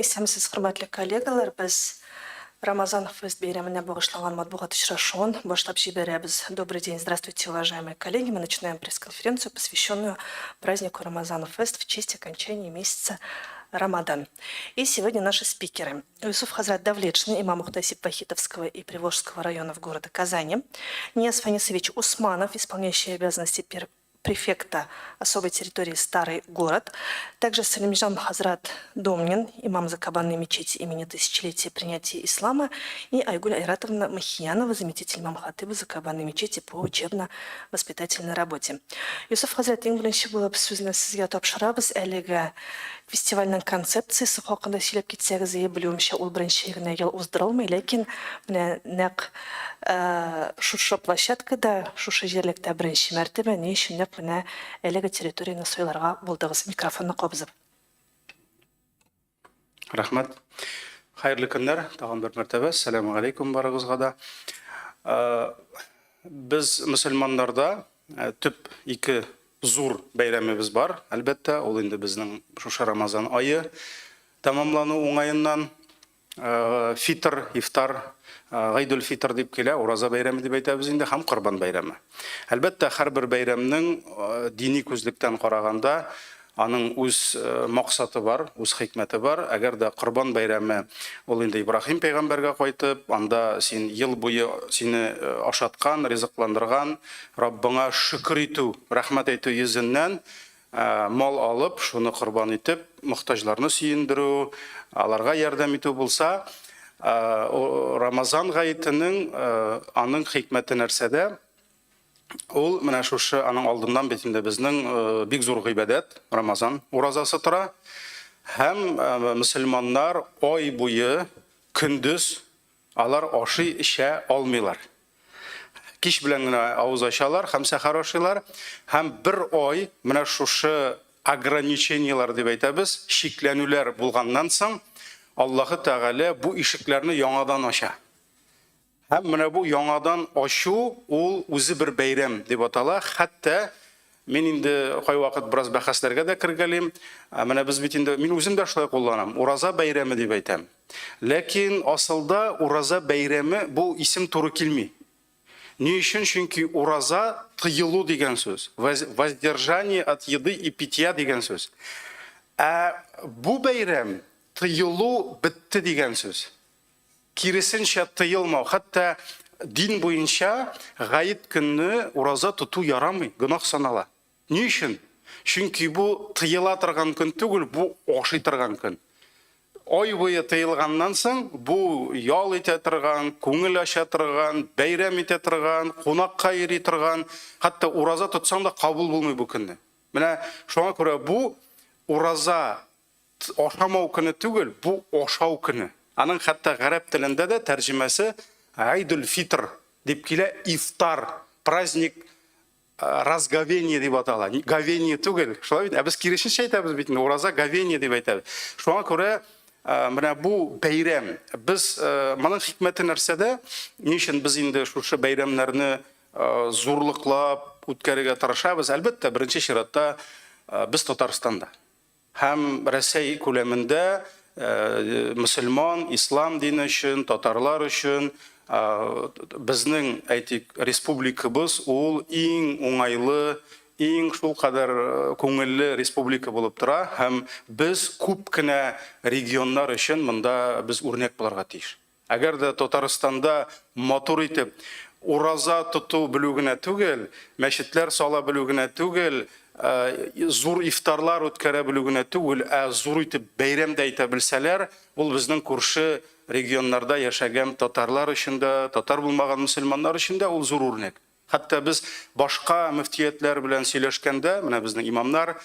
Исәмсез, хөрмәтле коллегалар, без Рамазан фест бәйрәменә багышланган матбугат очрашуын башлап җибәрәбез. Добрый день, здравствуйте, уважаемые коллеги. Мы начинаем пресс-конференцию, посвященную празднику Рамазан фест в честь окончания месяца Рамадан. И сегодня наши спикеры. Юсуф Хазрат Давлетшин, имам Мухтасиб Вахитовского и Приволжского районов города Казани. Нияз Фанисович Усманов, исполняющий обязанности префекта особой территории Старый город. Также Салимжан Хазрат Домнин, имам Закабанной мечети имени тысячелетия принятия ислама, и Айгуль Айратовна Махиянова, заместитель имам Хатыба Закабанной мечети по учебно-воспитательной работе. Юсуф Хазрат, ең бірінші болып сөзіне сізге тапшырабыз әлігі фестивальның концепциясы хақында сөйлеп кетсеңіз, білуімше ол бірінші ғана ел уздырылмай, ләкин нәқ шушы площадкада, шушы жерлікті бірінші мәртебе не үшін нәқ әлігі территорияны сойларға болдығыз. Микрофонны қобызып. Рахмат. Хайырлы күннәр, тағын бір мәртебе. Ассаламу алейкум барығызға да. Біз мұсылмандарда түп екі зур бәйрәмебез бар. Әлбәттә, ол енді біздің шушы Рамазан айы тамамлану оңайыннан фитр, ифтар, ғайдул фитр деп келе, ораза бәйрәме деп әйтәбез инде, һәм Құрбан бәйрәме. Әлбәттә, һәр бір бәйрәмнең дини күзлектән қарағанда аның үз мақсаты бар, үз хикмәте бар. Әгәр дә Құрбан бәйрәме ул инде Ибрахим пәйгамбәргә кайтып, анда син ел буе сине ашаткан, ризыкландырган, Раббыңа шөкер итү, рәхмәт әйтү йөзеннән мал алып, шуны Құрбан итеп, мохтаҗларны сөендерү, аларга ярдәм итү булса, Рамазан гаетенең аның хикмәте нәрсәдә? Ул менә шушы аның алдыннан бетендә безнең бик зур гыйбадәт Рамазан уразасы тора. Һәм мөселманнар ай буе көндез алар ашый эчә алмыйлар. Кич белән генә авыз ачалар һәм сәхәр ашыйлар. Һәм бер ай менә шушы ограничениялар дип әйтәбез, шикләнүләр булганнан соң Аллаһы Тәгалә бу ишекләрне яңадан ача. Һәм менә бу яңадан ачу ул үзе бер бәйрәм дип атала. Хәтта мин инде кай вакыт бераз бәхәсләргә дә кергәлим. Менә без бит инде мин үзем дә шулай кулланам. Ураза бәйрәме дип әйтәм. Ләкин асылда ураза бәйрәме бу исем туры килми. Ни өчен? Чөнки ураза тыелу дигән сүз. Воздержание от еды и питья дигән сүз. Бу бәйрәм тыелу бетте дигән сүз. Киресенчә тыелмау. Хәтта дин буенча гаит көнне ураза тоту ярамый, гынах санала. Ни өчен? Чөнки бу тыела торган көн түгел, бу ашый торган көн. Ай буе тыелганнан соң бу ял итә торган, күңел ача торган, бәйрәм итә торган, кунакка йөри торган, хәтта ураза тотсаң да кабул булмый бу көнне. Менә шуңа күрә бу ураза ашамау көне түгел, бу ашау көне. Аның хәтта гарәп телендә дә тәрҗемәсе Айдул фитр дип килә, ифтар, праздник разговения дип атала. Говение түгел. Шулай бит, без киресенчә әйтәбез бит, ураза говение дип әйтәбез. Шуңа күрә менә бу бәйрәм, без моның хикмәте нәрсәдә? Ни өчен без инде шушы бәйрәмнәрне зурлыклап үткәрергә тырышабыз? Әлбәттә, беренче чиратта без Татарстанда һәм Россия күләмендә мөселман, ислам дине өчен, татарлар өчен безнең әйтик республикабыз ул иң уңайлы, иң шул кадәр күңелле республика булып тора һәм без күп кенә регионнар өчен монда без үрнәк булырга тиеш. Әгәр дә Татарстанда матур итеп ураза тоту белү генә түгел, мәчетләр сала белү генә түгел, зур ифтарлар үткәрә белү генә түгел, зур итеп бәйрәм дә итә белсәләр, ул безнең күрше регионнарда яшәгән татарлар өчен дә, татар булмаган мөселманнар өчен дә ул зур үрнәк. Хәтта без башка мөфтиятләр белән сөйләшкәндә, менә безнең имамнар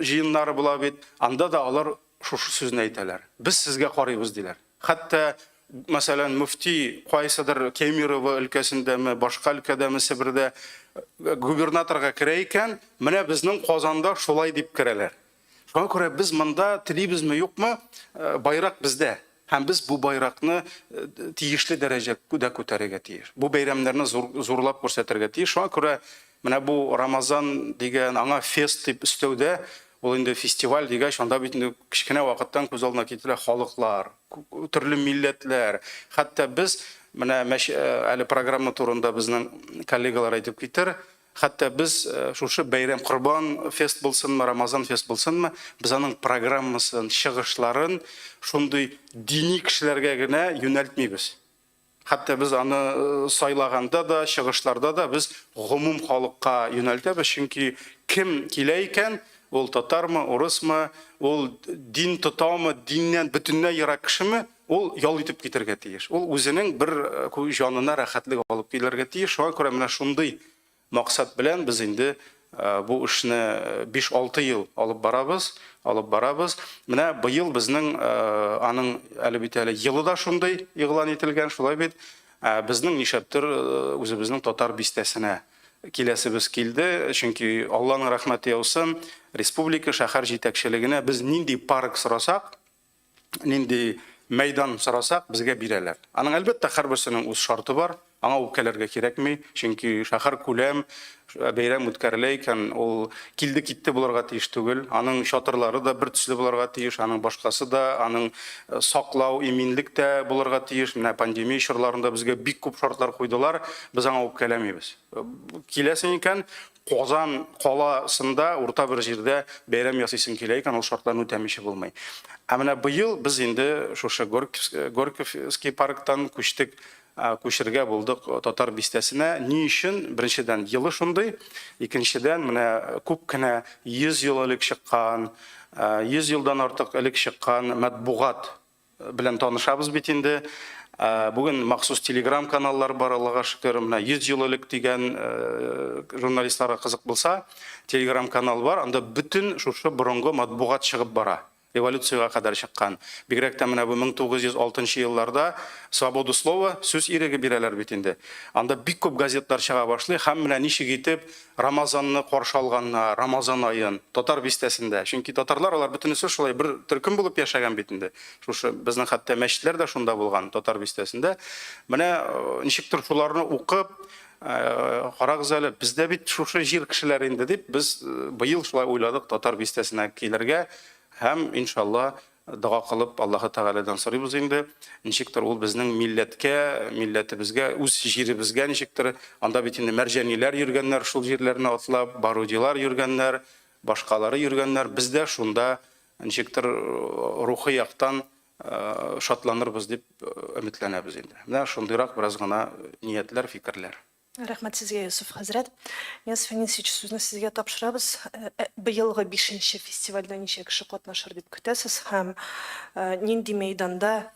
җыеннары була бит, анда да алар шушы сүзне әйтәләр. Без сезгә карыйбыз диләр. Хәтта мәсәлән мөфти кайсыдыр Кемерово өлкәсендәме, башка өлкәдәме, Себердә губернаторга керә икән, менә безнең Казанда шулай дип керәләр. Шуңа күрә без монда телибезме, юкмы, байрак бездә. Һәм без бу байракны тиешле дәрәҗәдә күтәрергә тиеш. Бу бәйрәмнәрне зурлап күрсәтергә тиеш. Шуңа күрә менә бу Рамазан дигән аңа фест дип өстәүдә Ул инде фестиваль дигәч, анда бит инде кичкенә вакыттан күз алдына китерә халыклар, төрле милләтләр. Хәтта без менә әле программа турында безнең коллегалар әйтеп китер. Хәтта без шушы бәйрәм Корбан фест булсынмы, Рамазан фест булсынмы, без аның программасын, чыгышларын шундый дини кешеләргә генә юнәлтмибез. Хәтта без аны сайлаганда да, чыгышларда да без гомум халыкка юнәлтәбез, чөнки кем килә икән, ул татармы, урысмы, ул дин тотамы, диннән бөтенләй ерак кешеме, ул ял итеп китәргә тиеш. Ул үзенең бер җанына рәхәтлек алып килергә тиеш. Шуңа күрә менә шундый максат белән без инде бу эшне 5-6 ел алып барабыз. Менә быел безнең аның әле бит әле елы да шундый игълан ителгән, шулай бит безнең нишәптер үзебезнең татар бистәсенә киләсебез килде, чөнки Алланың рәхмәте яусын, республика шәһәр җитәкчелегенә без нинди парк сорасак, нинди мәйдан сорасак, безгә бирәләр. Аның әлбәттә һәрберсенең үз шарты бар. Аңа үпкәләргә кирәкми, чөнки шәһәр күләм бәйрәм үткәрелә икән, ул килде китте булырга тиеш түгел. Аның чатырлары да бер төсле булырга тиеш, аның башкасы да, аның саклау, иминлек тә булырга тиеш. Менә пандемия чорларында безгә бик күп шартлар куйдылар, без аңа үпкәләмибез. Киләсен икән, Казан каласында урта бер җирдә бәйрәм ясыйсын килә икән, ул шартларны үтәмичә булмый. Ә менә быел без инде шушы Горьковский парктан күчергә булдык татар бистәсенә. Ни өчен? Беренчедән елы шундый, икенчедән менә күп кенә 100 ел элек чыккан, 100 елдан артык элек чыккан матбугат белән танышабыз бит инде. Бүген махсус телеграм каналлар бар, Аллага шөкер, менә 100 ел элек дигән журналистларга кызык булса, телеграм канал бар, анда бүтән шушы борынгы матбугат чыгып бара. Революцияга кадәр чыккан. Бигрәк тә менә бу 1906 елларда свобода слова сүз иреге бирәләр бит инде. Анда бик күп газетлар чыга башлый, һәм менә ничек итеп Рамазанны каршы алганнар, Рамазан аен татар бистәсендә. Чөнки татарлар алар бөтенесе шулай бер төркем булып яшәгән бит инде. Шушы безнең хәтта мәчетләр дә шунда булган татар бистәсендә. Менә ничектер шуларны укып, карагыз әле, бездә бит шушы җир кешеләре инде дип, без быел шулай уйладык татар бистәсенә килергә. Һәм иншалла дуа кылып Аллаһ Тәгаләдән сорыйбыз инде. Ничектер ул безнең милләтебезгә, үз җиребезгә ничектер анда бит инде мәрҗәниләр йөргәннәр, шул җирләрне атлап, барудилар йөргәннәр, башкалары йөргәннәр. Бездә шунда ничектер рухи яктан шатланырбыз дип өметләнәбез инде. Менә шундыйрак бераз гына ниятләр, фикерләр. Рәхмәт сезгә, Юсуф хәзрәт. Юсуф Фәнисович, сүзне сезгә тапшырабыз. Быелгы 5нче фестивальдә ничә кеше катнашыр дип көтәсез һәм нинди мәйданда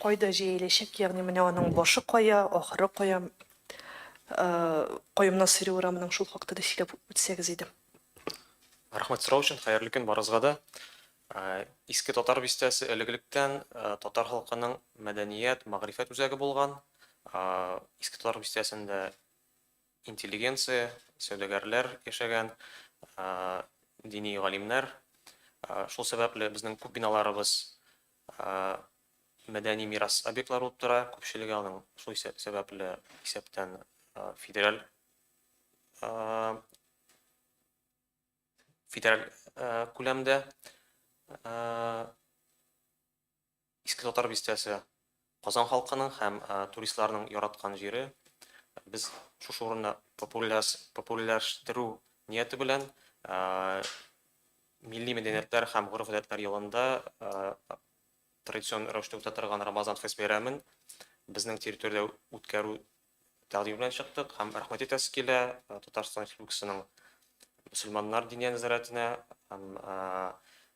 кайда җәеләчәк, ягъни менә аның башы кая, ахыры кая, Каюм Насыйри урамының шул хакта да сөйләп үтсәгез иде. Рәхмәт сорау өчен, хәерле көн барыгызга да. Иске татар бистәсе элегелектән татар халкының мәдәният, мәгърифәт үзәге булган. Иске татар бистәсендә интеллигенция, сәүдәгәрләр яшәгән, дини галимнәр. Шул сәбәпле безнең күп биналарыбыз мәдәни мирас объектлары булып тора. Күпчелеге аның шул сәбәпле исәптән федераль күләмдә. Иске татар бистәсе Казан халкының һәм туристларның яраткан җире. Без шушы урынны популярлаштыру нияте белән милли мәдәниятләр һәм гореф-гадәтләр елында традицион рәвештә үтә торган Рамазан фест бәйрәмен безнең территориядә үткәрү тәкъдим белән чыктык һәм рәхмәт итәсе килә Татарстан Республикасының мөселманнар дини нәзарәтенә һәм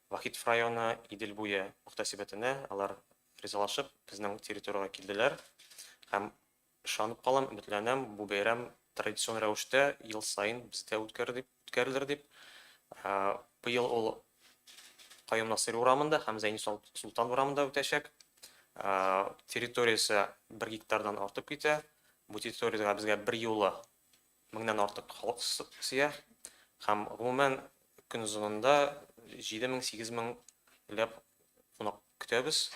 Вахитов районы Идел буе мөхтәсибәтенә. Алар ризалашып безнең территорияга килделәр һәм ышанып калам, өметләнәм, бу бәйрәм традицион рәвештә ел сайын бездә үткәрелер дип. Быел ул Каюм Насыйри урамында һәм Зәйни Султан урамында үтәчәк. Территориясе 1 гектардан артып китә. Бу территориягә безгә бер юлы 1000-нан артык халык сыя һәм гомумән көн узында 7000-8000 ләп кунак көтәбез.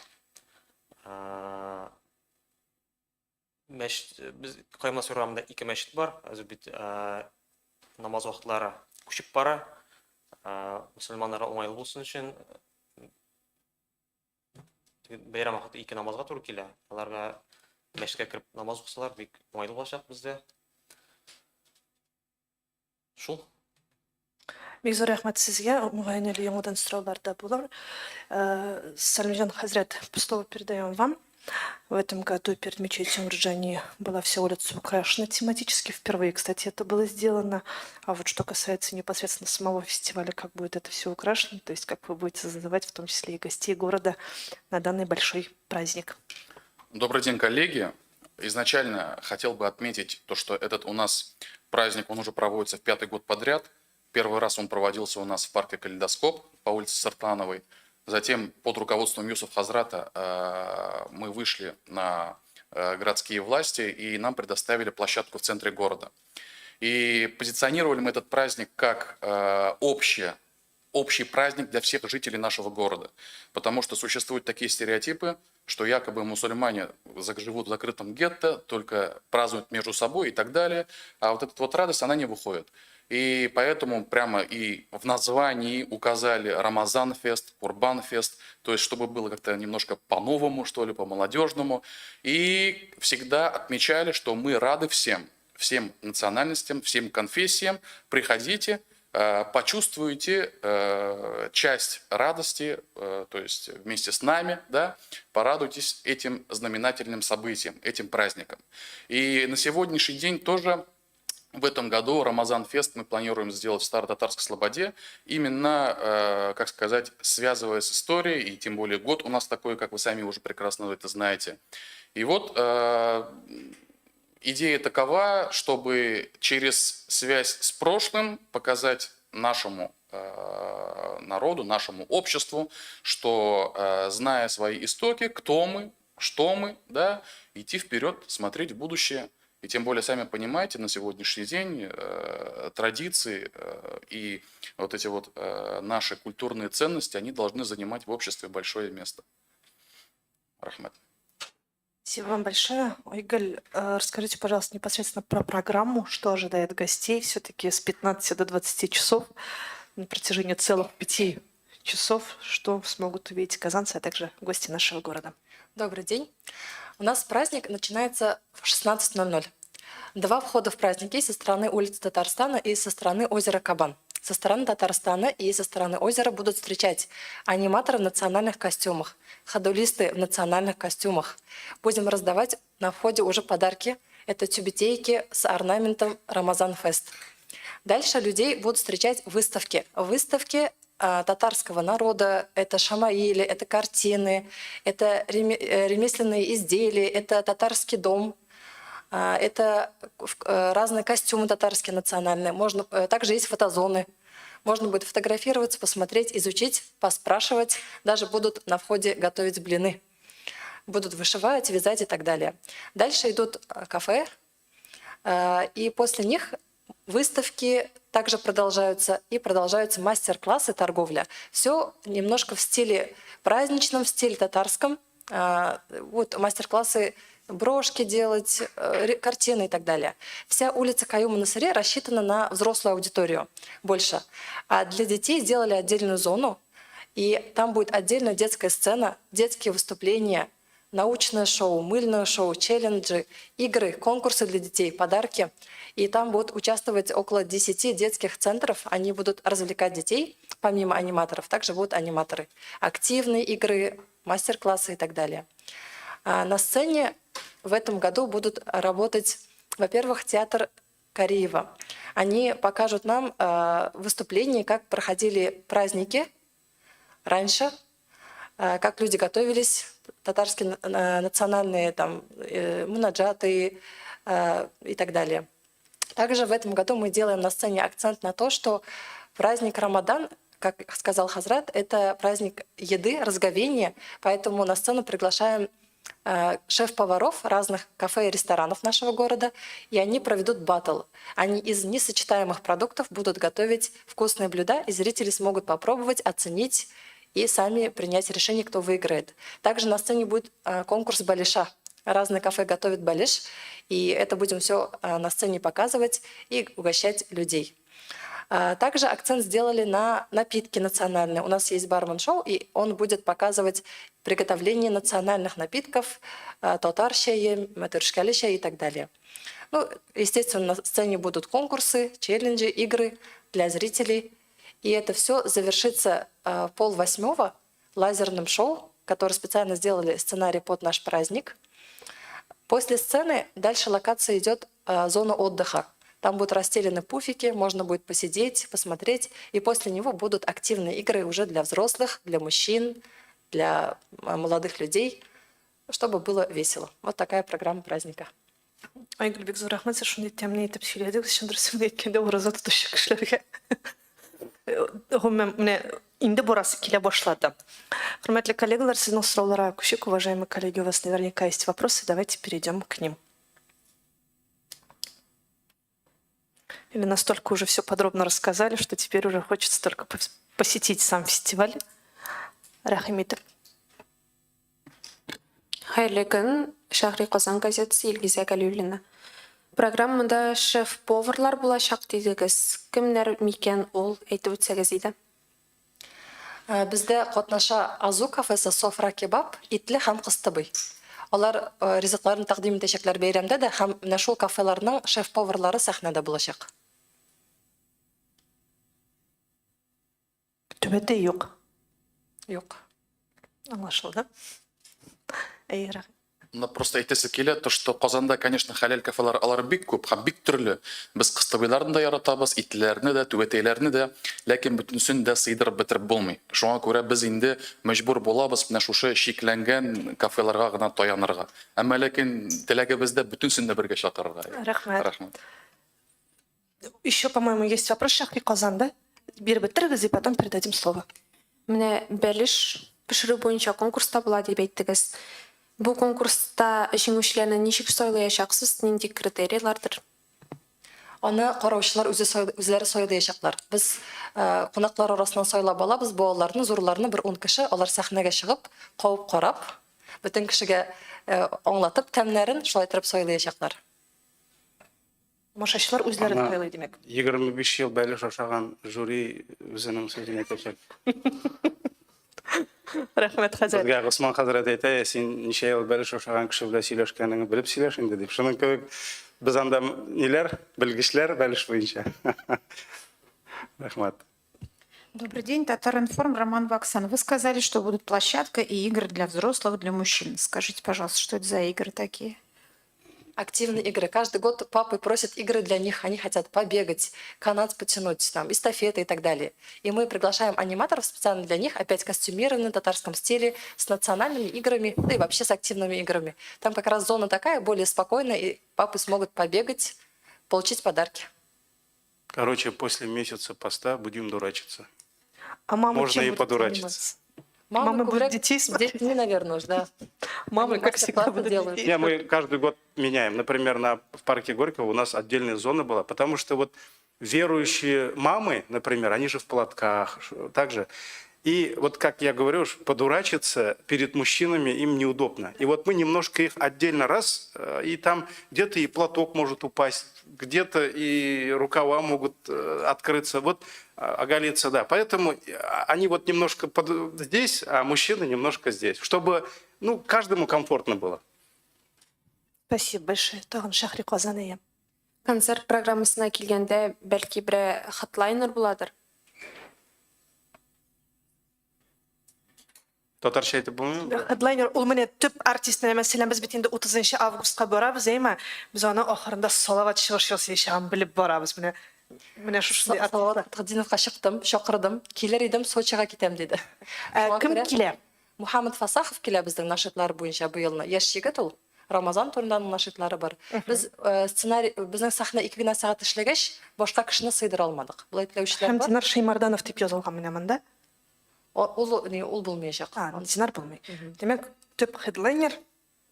Biz Каюм Насыйри урамында 2 мәчет бар. Хәзер бит намаз вакытлары күчеп бара. мұсылмандар оңайлы болсын үшін бәйрам вақыты 2 намазға туры келе. Аларға мәчеткә кіріп намаз оқысалар бик оңайлы болашақ бізде. Шул. Бик зур рәхмәт сезгә. Мөгаен әле яңадан сораулар да булыр. Сәлимҗан хәзрәт, слово передаем вам. В этом году перед мечетью Мурджани была вся улица украшена тематически. Впервые, кстати, это было сделано. А вот что касается непосредственно самого фестиваля, как будет это все украшено, то есть как вы будете зазывать, в том числе и гостей города, на данный большой праздник. Добрый день, коллеги. Изначально хотел бы отметить то, что этот у нас праздник, он уже проводится в 5-й год подряд. Первый раз он проводился у нас в парке «Калейдоскоп» по улице Сартановой. Затем под руководством Юсуф Хазрата мы вышли на городские власти и нам предоставили площадку в центре города. И позиционировали мы этот праздник как общий праздник для всех жителей нашего города. Потому что существуют такие стереотипы, что якобы мусульмане живут в закрытом гетто, только празднуют между собой и так далее. А вот эта вот радость, она не выходит. И поэтому прямо и в названии указали Рамазан-фест, Курбан-фест, то есть чтобы было как-то немножко по-новому, что ли, по-молодежному. И всегда отмечали, что мы рады всем национальностям, всем конфессиям. Приходите, почувствуйте часть радости, то есть вместе с нами, да, порадуйтесь этим знаменательным событием, этим праздником. И на сегодняшний день тоже в этом году Рамазан-фест мы планируем сделать в Старо-Татарской Слободе, именно, как сказать, связывая с историей, и тем более год у нас такой, как вы сами уже прекрасно это знаете. И вот идея такова, чтобы через связь с прошлым показать нашему народу, нашему обществу, что, зная свои истоки, кто мы, что мы, да, идти вперед, смотреть в будущее. И тем более, сами понимаете, на сегодняшний день традиции и вот эти вот наши культурные ценности, они должны занимать в обществе большое место. Рахмет. Спасибо вам большое. Ойгаль, расскажите, пожалуйста, непосредственно про программу, что ожидает гостей все-таки с 15 до 20 часов на протяжении целых 5 часов, что смогут увидеть казанцы, а также гости нашего города. Добрый день. У нас праздник начинается в 16:00. 2 входа в праздник есть со стороны улицы Татарстана и со стороны озера Кабан. Со стороны Татарстана и со стороны озера будут встречать аниматоры в национальных костюмах, ходулисты в национальных костюмах. Будем раздавать на входе уже подарки. Это тюбетейки с орнаментом Рамазан-фест. Дальше людей будут встречать выставки. Выставки татарского народа, это шамаили, это картины, это ремесленные изделия, это татарский дом, это разные костюмы татарские национальные. Можно, также есть фотозоны. Можно будет фотографироваться, посмотреть, изучить, поспрашивать. Даже будут на входе готовить блины. Будут вышивать, вязать и так далее. Дальше идут кафе, и после них выставки также продолжаются, и продолжаются мастер-классы, торговля. Все немножко в стиле праздничном, в стиле татарском. Вот мастер-классы брошки делать, картины и так далее. Вся улица Каюма-Насыри рассчитана на взрослую аудиторию больше. А для детей сделали отдельную зону, и там будет отдельная детская сцена, детские выступления, научное шоу, мыльное шоу, челленджи, игры, конкурсы для детей, подарки. И там будут участвовать около 10 детских центров. Они будут развлекать детей, помимо аниматоров. Также будут аниматоры. Активные игры, мастер-классы и так далее. На сцене в этом году будут работать, во-первых, театр Кариева. Они покажут нам выступления, как проходили праздники раньше, как люди готовились, татарские национальные там, мунаджаты и так далее. Также в этом году мы делаем на сцене акцент на то, что праздник Рамадан, как сказал Хазрат, это праздник еды, разговения, поэтому на сцену приглашаем шеф-поваров разных кафе и ресторанов нашего города, и они проведут баттл. Они из несочетаемых продуктов будут готовить вкусные блюда, и зрители смогут попробовать, оценить и сами принять решение, кто выиграет. Также на сцене будет конкурс балиша. Разные кафе готовят балиш, и это будем все на сцене показывать и угощать людей. Также акцент сделали на напитки национальные. У нас есть бармен-шоу, и он будет показывать приготовление национальных напитков, татар чайи, матыршкали чай и так далее. Ну, естественно, на сцене будут конкурсы, челленджи, игры для зрителей. И это все завершится в 7:30 лазерным шоу, которое специально сделали сценарий под наш праздник. После сцены дальше локация идет зона отдыха. Там будут расстелены пуфики, можно будет посидеть, посмотреть. И после него будут активные игры уже для взрослых, для мужчин, для молодых людей, чтобы было весело. Вот такая программа праздника. Айгүл, бик зур рахмет, сіз шундай тәмле итеп сөйләдегез, өчен дөресен әйткәндә ураза тотучы кешеләргә. Гомумән, менә инде бурасы килә башлады. Хөрмәтле коллегалар, сезнең сорауларга күчик, уважаемые коллеги, у вас наверняка есть вопросы, давайте перейдем к ним. Или настолько уже все подробно рассказали, что теперь уже хочется только посетить сам фестиваль. Рахимитов. Хайырлы көн, Шәһри Казан газетасы Илгизә Галиуллина. Программада шеф-поварлар булачак дидегез. Кемнәр микән ул, әйтеп үтсәгез иде. Бездә катнаша Азу кафесы Софра кебаб, итле һәм кыстыбый. Алар ризыкларын тәкъдим итәчәкләр бәйрәмдә дә һәм менә шул кафеларның шеф-поварлары сәхнәдә булачак. Төбәтә юк. Юк. Аңлашылды. Әй, рахмет. Но просто әйтәсе килә, то что Казанда, конечно, хәләл кафелар алар бик күп һәм бик төрле. Без кыстыбыйларын да яратабыз, итләрне дә, түбәтәйләрне дә, ләкин бөтенесен дә сыйдырып бетереп булмый. Шуңа күрә без инде мәҗбүр булабыз менә шушы шикләнгән кафеларга гына таянырга. Әмма ләкин теләгебездә бөтенесен дә бергә чакырырга. Рахмет. Рахмет. Еще, по-моему, есть вопрос, Шәһри Казан, да? Биреп бетерегез, и потом передадим слово. Менә бәлеш пешерү буенча конкурста була дип әйттегез. Бу конкурста җиңүчеләрне ничек сайлаячаксыз, нинди критерийлардыр? Аны караучылар үзләре сайлагачлар. Без кунаклар арасыннан сайлап алабыз балаларны, зурларны бер 10 кеше, алар сәхнәгә чыгып, кабып карап, бөтен кешегә аңлатып тәмнәрен шулай итеп сайлагачлар. Машачлар үзләре сайлый, демәк. 25 ел бәлеш ашаган жюри үзенең сүзен әйтәчәк. Рәхмәт, хәзрәт. Безгә Госман хәзрәт әйтә, син ничә ел бәлеш ашаган кеше белән сөйләшкәнеңне белеп сөйләш инде дип. Шуның кебек без анда ниләр, белгечләр бәлеш буенча. Рәхмәт. Добрый день, Татар-Информ, Роман Ваксан. Вы сказали, что будут площадка и игры для взрослых, для мужчин. Скажите, пожалуйста, что это за игры такие? Активные игры. Каждый год папы просят игры для них. Они хотят побегать, канат потянуть, там, эстафеты и так далее. И мы приглашаем аниматоров специально для них, опять костюмированные в татарском стиле, с национальными играми, да и вообще с активными играми. Там как раз зона такая, более спокойная, и папы смогут побегать, получить подарки. Короче, после месяца поста будем дурачиться. А мама Можно чем и будет подурачиться. заниматься? Мамы Мама будет кубрек детей с смотреть? детьми, наверное, уж, да. Мамы, Они как всегда, мастер-классы будут делают. детей. Не, мы каждый год меняем. Например, в парке Горького у нас отдельная зона была, потому что вот верующие мамы, например, они же в платках, также. И вот, как я говорю, подурачиться перед мужчинами им неудобно. И вот мы немножко их отдельно раз, и там где-то и платок может упасть, где-то и рукава могут открыться, вот оголиться, да. Поэтому они вот немножко здесь, а мужчины немножко здесь, чтобы, ну, каждому комфортно было. Спасибо большое. Тагын Шәһри Казан әйе. Концерт программасына килгәндә, бәлки бер хатлайнер буладыр. Татарча айтып булмыймы? Хедлайнер, ул менә төп артистны, мәсәлән, без бит инде 30 августка барабыз, әйме? Без аны ахырында салават чыгыш ясаячагын белеп барабыз. Менә шушындай Салават Тагдиновка чыктым, чакырдым, килер идем, Сочига китәм диде. Шуңа Кем күрә килә? Мухаммад Фасахов килә безнең нашитлар буенча бу елны. Яшь егет ул. Рамазан турында нашитлары бар. Без сценарий, безнең сахна 2 генә сәгать эшләгәч, башка кешене сыйдыра алмадык. Булай теләүчеләр Һәм бар. Динар Шәймарданов дип язылган менә монда. Ул булмаячак. Динар булмый. Демәк, төп хедлайнер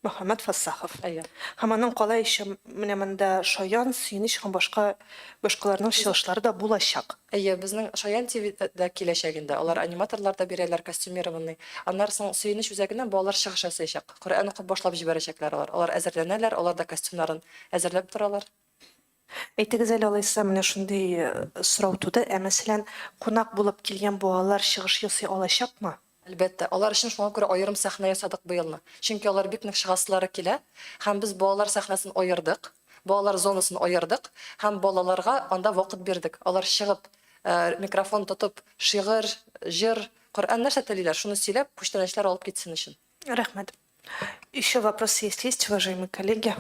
Мөхәммәд Фассахов. Әйе. Һәм аның калай еще менә монда Шаян, Сөенич һәм башкаларның чыгышлары да булачак. Әйе, безнең Шаян ТВ-дә киләчәгендә. Алар аниматорлар да бирәләр костюмированный. Аннан соң Сөенич үзәгеннән балалар чыгыш ясаячак. Коръән укып башлап җибәрәчәкләр алар. Алар әзерләнәләр, алар да костюмнарын әзерләп торалар. Әйтегез әле алайса, менә шундый сорау туды. Мәсәлән, кунак булып килгән балалар чыгыш ясый алачакмы? Әлбәттә, алар өчен шуңа күрә аерым сәхнә ясадык быелны. Чөнки алар бик нык чыгасылары килә, һәм без балалар сәхнәсен аердык, балалар зонасын аердык, һәм балаларга анда вакыт бирдек. Алар чыгып, микрофон тотып, шигырь, җыр, Коръән нәрсә телиләр, шуны сөйләп, күчтәнәчләр алып китсен өчен. Рахмет. Еще вопрос есть, уважаемые коллеги?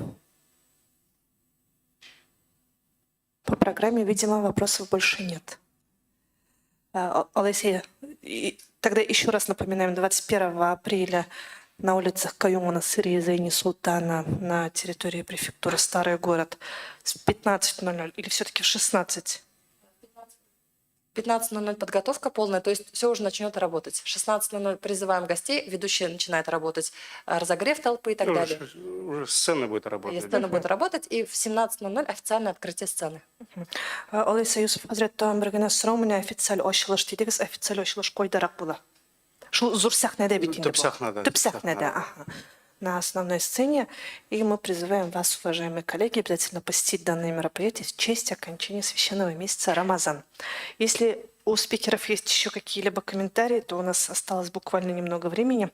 По программе, видимо, вопросов больше нет. Алексей, тогда еще раз напоминаем, 21 апреля на улицах Каюмана, Сырья, Зайни, Султана на территории префектуры Старый город с 15:00 или все-таки в 16? 15:00 подготовка полная, то есть все уже начнет работать. 16:00 призываем гостей, ведущий начинает работать, разогрев толпы и так далее. Уже сцена будет И работать. сцена будет работать, и в 17:00 официальное открытие сцены. Алайса Юсуф Хазреттан бер генә сорау менә официаль ачылыш дидегез, официаль ачылыш кайдарак була? Шул зур сәхнәдә бит инде. Төп сәхнәдә. Төп сәхнәдә, ага. На основной сцене. И мы призываем вас, уважаемые коллеги, обязательно посетить данное мероприятие в честь окончания священного месяца Рамазан. Если у спикеров есть еще какие-либо комментарии, то у нас осталось буквально немного времени.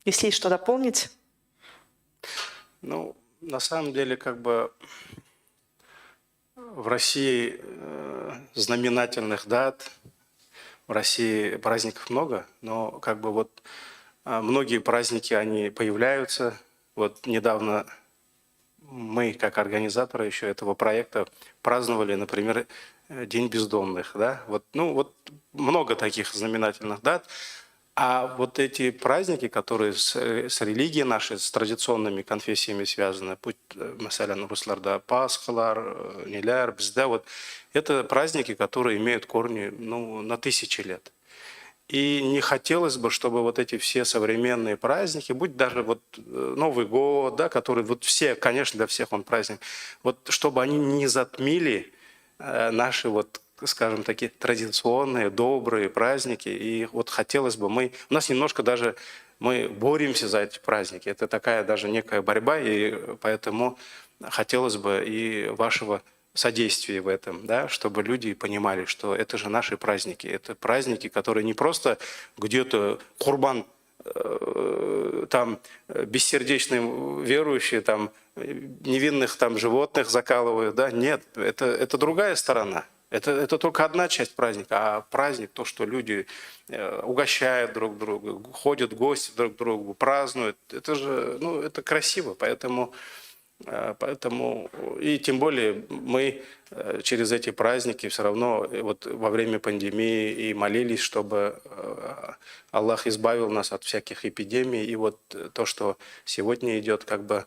Если есть что дополнить. Ну, на самом деле, как бы в России знаменательных дат, в России праздников много, но как бы вот многие праздники, они появляются. Вот недавно мы, как организаторы еще этого проекта, праздновали, например, День бездомных. Да? Вот, ну, вот много таких знаменательных дат. А вот эти праздники, которые с религией нашей, с традиционными конфессиями связаны, будь, мәсәлән, русларда Пасхалар, Ниләр, бездә, вот, это праздники, которые имеют корни, ну, на тысячи лет. И не хотелось бы, чтобы вот эти все современные праздники, будь даже вот Новый год, да, который вот все, конечно, для всех он праздник, вот чтобы они не затмили наши вот, скажем, такие традиционные, добрые праздники. И вот хотелось бы у нас немножко даже, мы боремся за эти праздники. Это такая даже некая борьба, и поэтому хотелось бы и вашего содействие в этом, да, чтобы люди понимали, что это же наши праздники. Это праздники, которые не просто где-то курбан, там бессердечные верующие, там невинных там животных закалывают, да, нет, это другая сторона. Это только одна часть праздника, а праздник, то, что люди угощают друг друга, ходят в гости друг к другу, празднуют, это же, ну, это красиво, поэтому и тем более мы через эти праздники все равно вот во время пандемии и молились, чтобы Аллах избавил нас от всяких эпидемий. И вот то, что сегодня идет, как бы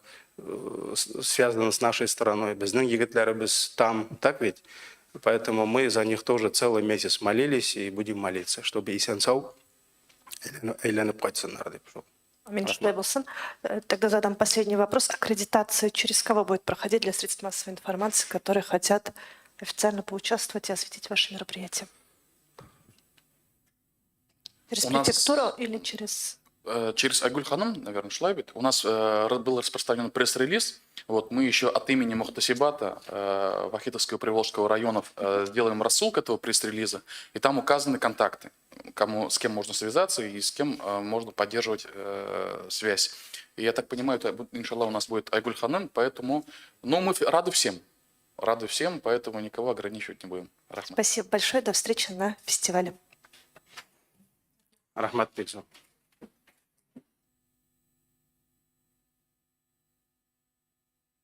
связано с нашей стороной. Безнең егетләре без там, так ведь? Поэтому мы за них тоже целый месяц молились и будем молиться, чтобы исән сау әйләнеп кайтсыннар дип. Амин, шулай булсын. Тогда задам последний вопрос. Аккредитация через кого будет проходить для средств массовой информации, которые хотят официально поучаствовать и осветить ваше мероприятие? Через префектуру или через... Через Айгуль Ханым, наверное, Шлайбит. У нас был распространен пресс-релиз. Вот мы еще от имени Мухтасибата, Вахитовского и Приволжского районов сделаем рассылку этого пресс-релиза. И там указаны контакты, с кем можно связаться и с кем можно поддерживать связь. И я так понимаю, это, иншаллах, у нас будет Айгуль Ханым, поэтому... Но мы рады всем. Рады всем, поэтому никого ограничивать не будем. Рахмат. Спасибо большое. До встречи на фестивале. Рахмат Бекзу.